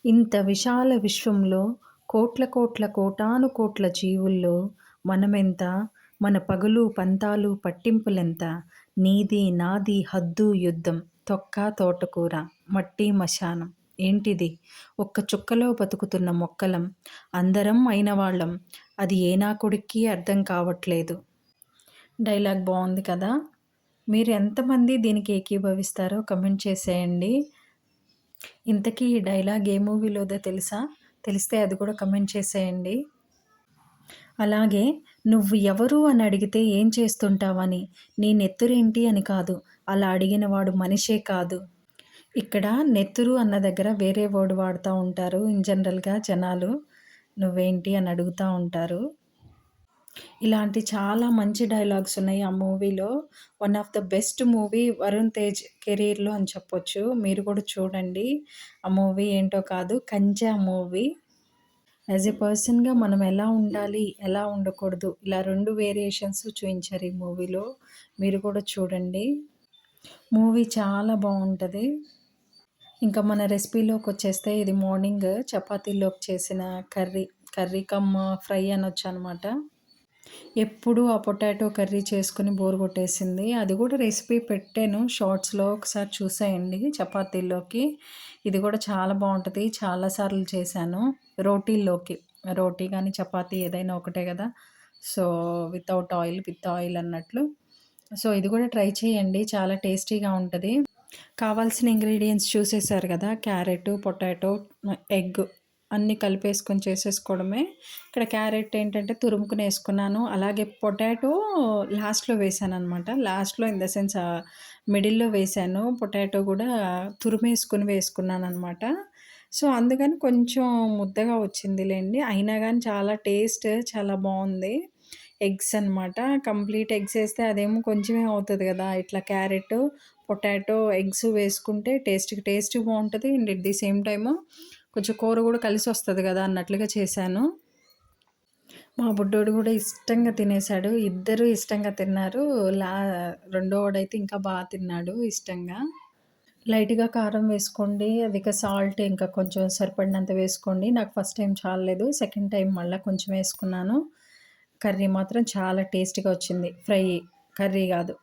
ఇంత విశాల విశ్వంలో కోట్ల కోట్ల కోటాను కోట్ల జీవుల్లో మనమెంత, మన పగలు పంతాలు పట్టింపులెంత, నీది నాది హద్దు యుద్ధం, తొక్క తోటకూర, మట్టి మశానం. ఏంటిది? ఒక్క చుక్కలో బతుకుతున్న మొక్కలం, అందరం అయినవాళ్ళం. అది ఏనాకుడికి అర్థం కావట్లేదు. డైలాగ్ బావుంది కదా! మీరు ఎంతమంది దీనికి ఏకీభవిస్తారో కమెంట్ చేసేయండి. ఇంతకీ ఈ డైలాగ్ ఏ మూవీలోదో తెలుసా? తెలిస్తే అది కూడా కమెంట్ చేసేయండి. అలాగే "నువ్వు ఎవరు అని అడిగితే ఏం చేస్తుంటావని, నీ నెత్తురేంటి అని కాదు, అలా అడిగిన వాడు మనిషే కాదు." ఇక్కడ నెత్తురు అన్న దగ్గర వేరే వర్డ్ వాడుతా ఉంటారు. ఇన్ జనరల్‌గా జనాలు నువ్వేంటి అని అడుగుతా ఉంటారు. ఇలాంటి చాలా మంచి డైలాగ్స్ ఉన్నాయి ఆ మూవీలో. One of the best movie Varun Tej కెరీర్‌లో అని చెప్పొచ్చు. మీరు కూడా చూడండి. ఆ మూవీ ఏంటో కాదు 'కంచె' మూవీ. యాజ్ ఎ పర్సన్‌గా మనం ఎలా ఉండాలి, ఎలా ఉండకూడదు ఇలా 2 వేరియేషన్స్ చూయించారు ఈ మూవీలో. మీరు కూడా చూడండి. మూవీ చాలా బావుంటది. ఇంకా మన రెసిపీలోకొచ్చేస్తే ఇది మార్నింగ్ చపాతీలోకి చేసిన కర్రీ. కర్రీ కమ్ ఫ్రై అనొచ్చనమాట. ఎప్పుడూ ఆ పొటాటో కర్రీ చేసుకొని బోర్ కొట్టేసింది. అది కూడా రెసిపీ పెట్టాను షార్ట్స్‌లో ఒకసారి చూసేయండి చపాతీల్లోకి. ఇది కూడా చాలా బావుంటది. చాలా సార్లు చేశాను. రోటీల్లోకి. రోటీ గానీ, చపాతీ ఏదైనా ఒకటే గదా! So, without oil, with oil అన్నట్లు. సో, ఇది కూడా ట్రై చేయండి. చాలా టేస్టీగా ఉంటది. కావాల్సిన ఇంగ్రీడియెంట్స్ చూసేశారు గదా! క్యారెటు, పొటాటో, ఎగ్ అన్నీ కలిపేసుకొని చేసేసుకోవడమే. ఇక్కడ క్యారెట్ ఏంటంటే తురుముకునేసుకున్నాను. అలాగే పొటాటో లాస్ట్‌లో వేశాననమాట. లాస్ట్‌లో ఇన్ ద సెన్స్ మిడిల్‌లో వేశాను. పొటాటో గూడా తురిమేసుకొని వేసుకున్నాననమాట. సో, అందుకని కొంచెం ముద్దగా వచ్చిందిలెండి. అయినా గానీ చాలా టేస్ట్ చాలా బావుంది. ఎగ్స్ అనమాట. కంప్లీట్ ఎగ్స్ ఏస్తే అదేమో కొంచెమే అవుతది గదా! ఇట్లా క్యారెటు, పొటాటో, ఎగ్స్ వేసుకుంటే టేస్ట్ బావుంటది. And at the same time కొంచెం కూర గూడా కలిసొస్తది గదా! అన్నట్లుగా చేశాను. మా బుడ్డోడు గూడా ఇష్టంగా తినేసాడు. ఇద్దరూ ఇష్టంగా తిన్నారు. లా రెండోవాడైతే ఇంకా తిన్నాడు ఇష్టంగా. లైట్‌గా కారం వేసుకోండి. అధిక సాల్ట్ ఇంకా కొంచెం సరిపడినంత వేసుకోండి. నాకు ఫస్ట్ టైమ్ చాలలేదు. సెకండ్ టైమ్ మళ్ళా కొంచెం వేసుకున్నాను. కర్రీ మాత్రం చాలా టేస్టీగా వచ్చింది. కర్రీ గాదు.